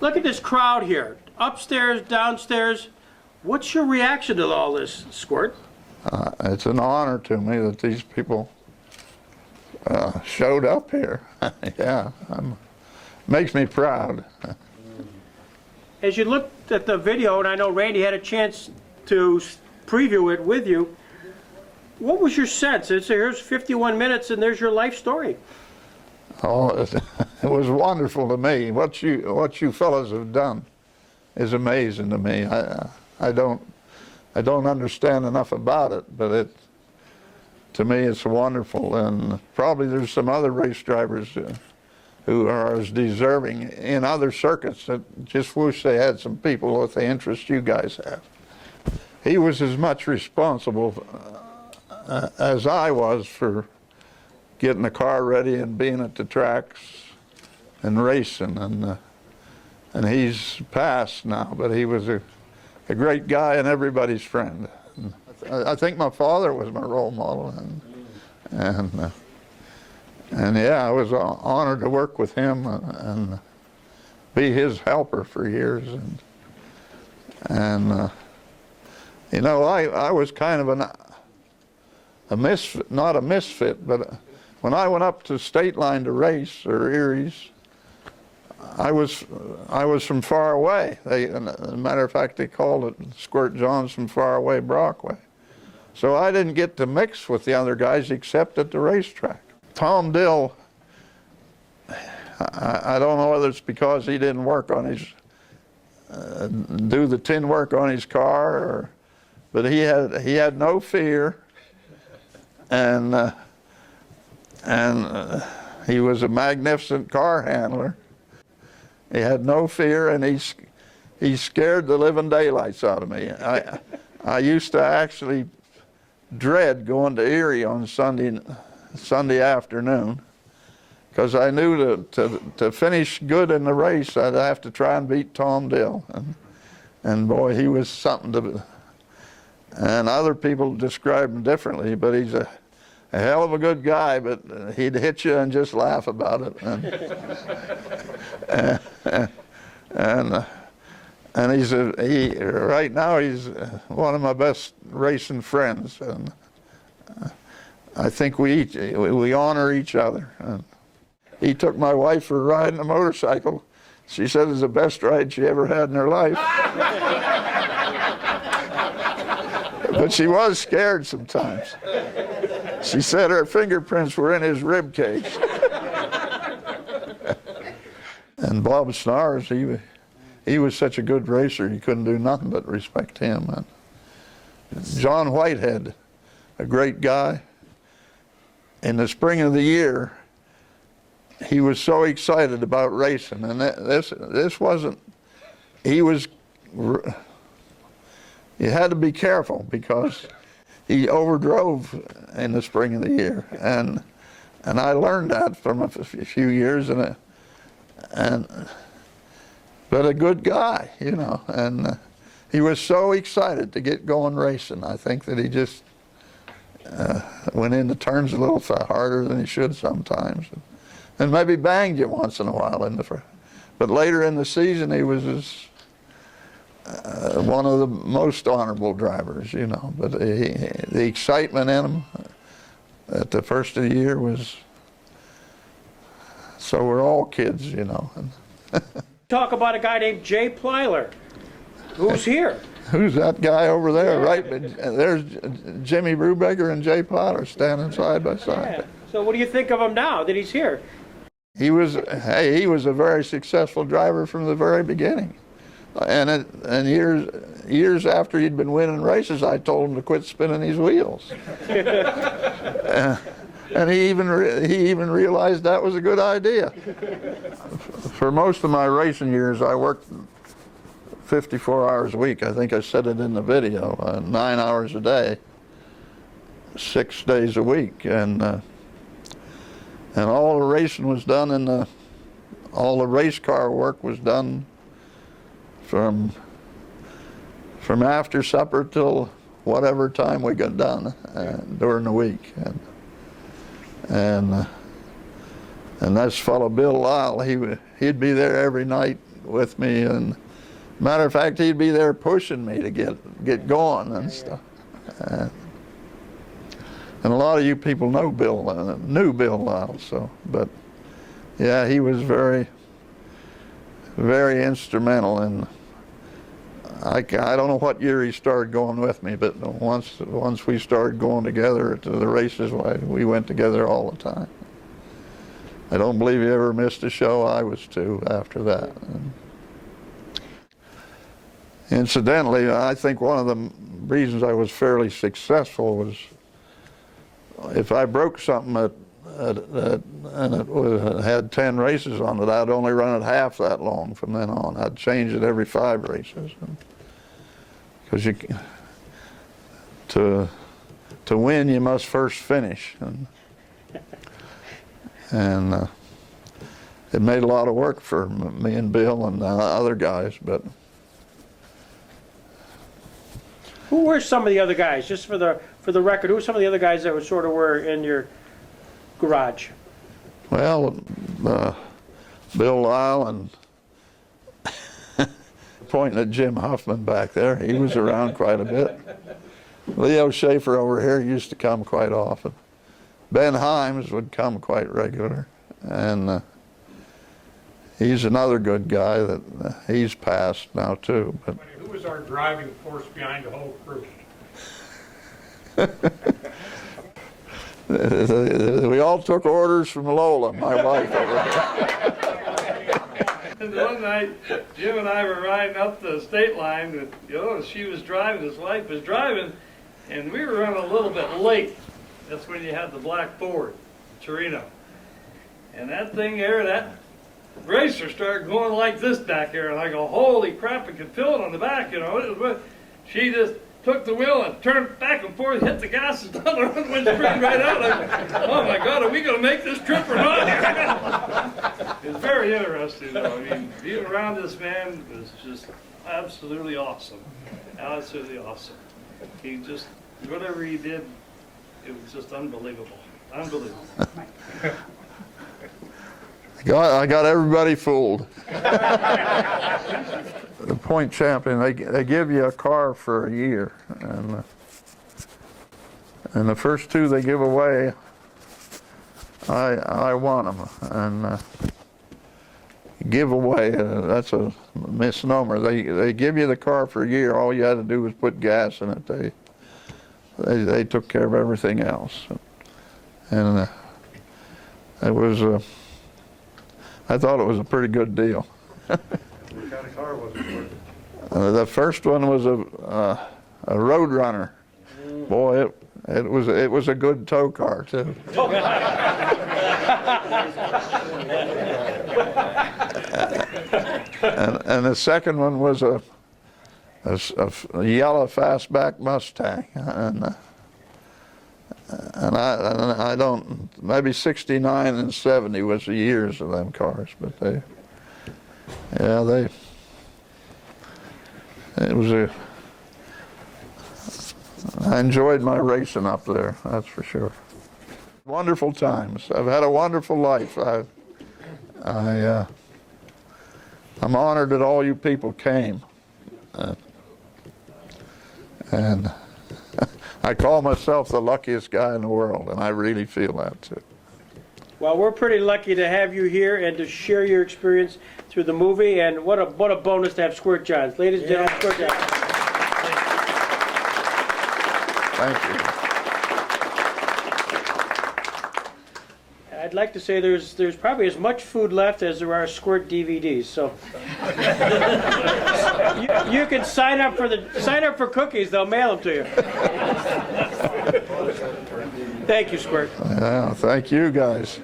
Look at this crowd here, upstairs, downstairs. What's your reaction to all this, Squirt? It's an honor to me that these people showed up here. Yeah, makes me proud. As you looked at the video, and I know Randy had a chance to preview it with you, what was your sense? Here's 51 minutes and there's your life story. Oh, it was wonderful to me. What you fellas have done is amazing to me. I don't understand enough about it, but to me it's wonderful. And probably there's some other race drivers who are as deserving in other circuits that just wish they had some people with the interest you guys have. He was as much responsible as I was for getting the car ready and being at the tracks and racing. And he's passed now, but he was a great guy and everybody's friend. And I think my father was my role model, and yeah, I was honored to work with him and be his helper for years. And you know, I was kind of a misfit, not a misfit, but when I went up to State Line to race, or Erie's, I was from far away. As a matter of fact, they called it Squirt Johns from far away Brockway. So I didn't get to mix with the other guys except at the racetrack. Tom Dill, I don't know whether it's because he didn't work on his, do the tin work on his car, but he had no fear, and he was a magnificent car handler. He had no fear, and he scared the living daylights out of me. I used to actually dread going to Erie on Sunday afternoon, because I knew to finish good in the race, I'd have to try and beat Tom Dill. And boy, he was something to, and other people describe him differently, but he's a hell of a good guy, but he'd hit you and just laugh about it. And right now he's one of my best racing friends, and I think we honor each other. And he took my wife for a ride in a motorcycle. She said it was the best ride she ever had in her life. But she was scared sometimes. She said her fingerprints were in his rib cage. And Bob Schnars, he was such a good racer, you couldn't do nothing but respect him. And John Whitehead, a great guy. In the spring of the year, he was so excited about racing, and this wasn't, you had to be careful because he overdrove in the spring of the year, and I learned that from a few years, but a good guy, you know, and he was so excited to get going racing. I think that he just went into turns a little harder than he should sometimes, and maybe banged you once in a while but later in the season he was one of the most honorable drivers, you know. But the excitement in him at the first of the year was, so we're all kids, you know. Talk about a guy named Jay Plyler, who's here. Who's that guy over there? Yeah. Right, there's Jimmy Brubaker and Jay Plyler standing side by side. Yeah. So what do you think of him now that he's here? He was a very successful driver from the very beginning. And years after he'd been winning races, I told him to quit spinning his wheels. And he even realized that was a good idea. For most of my racing years, I worked 54 hours a week. I think I said it in the video, 9 hours a day, 6 days a week, and all the racing was done all the race car work was done from after supper till whatever time we got done during the week, and this fellow Bill Lyle, he'd be there every night with me, and matter of fact, he'd be there pushing me to get going and stuff. And a lot of you people know Bill, knew Bill Lyle, so, but yeah, he was very, very instrumental. And I don't know what year he started going with me, but once we started going together to the races, we went together all the time. I don't believe he ever missed a show. I was too after that. And incidentally, I think one of the reasons I was fairly successful was if I broke something and it had 10 races on it, I'd only run it half that long from then on. I'd change it every 5 races. Because to win, you must first finish. And it made a lot of work for me and Bill and other guys, but. Who were some of the other guys, just for the record, who were some of the other guys that were in your garage? Well, Bill Lyle and pointing at Jim Huffman back there, he was around quite a bit. Leo Schaefer over here used to come quite often. Ben Himes would come quite regular, and he's another good guy that he's passed now too. But who was our driving force behind the whole crew? We all took orders from Lola, my wife. And one night, Jim and I were riding up the state line, and she was driving, his wife was driving, and we were running a little bit late. That's when you had the black Ford, Torino. And that thing there, that racer started going like this back there, and I go, holy crap, I could feel it on the back, She just took the wheel and turned back and forth, hit the gas, and the run went straight right out. I go, oh my God, are we going to make this trip or not? It was very interesting, though. I mean, being around this man was just absolutely awesome. Absolutely awesome. He just, whatever he did, it was just unbelievable. Unbelievable. I got everybody fooled. The point champion, they give you a car for a year, and the first 2 they give away, I won them. And give away, that's a misnomer. They give you the car for a year. All you had to do was put gas in it. They took care of everything else, and it was. I thought it was a pretty good deal. What kind of car was it? The first one was a Road Runner. Boy, it was a good tow car too. and the second one was a yellow fastback Mustang, and I don't, maybe 69 and 70 was the years of them cars, but I enjoyed my racing up there, that's for sure. Wonderful times. I've had a wonderful life. I'm honored that all you people came. And I call myself the luckiest guy in the world, and I really feel that too. Well, we're pretty lucky to have you here and to share your experience through the movie, and what a bonus to have Squirt Johns. Ladies and gentlemen, Squirt Johns. Thank you. I'd like to say there's probably as much food left as there are Squirt DVDs, so you can sign up for cookies. They'll mail them to you. Thank you, Squirt. Yeah, thank you guys.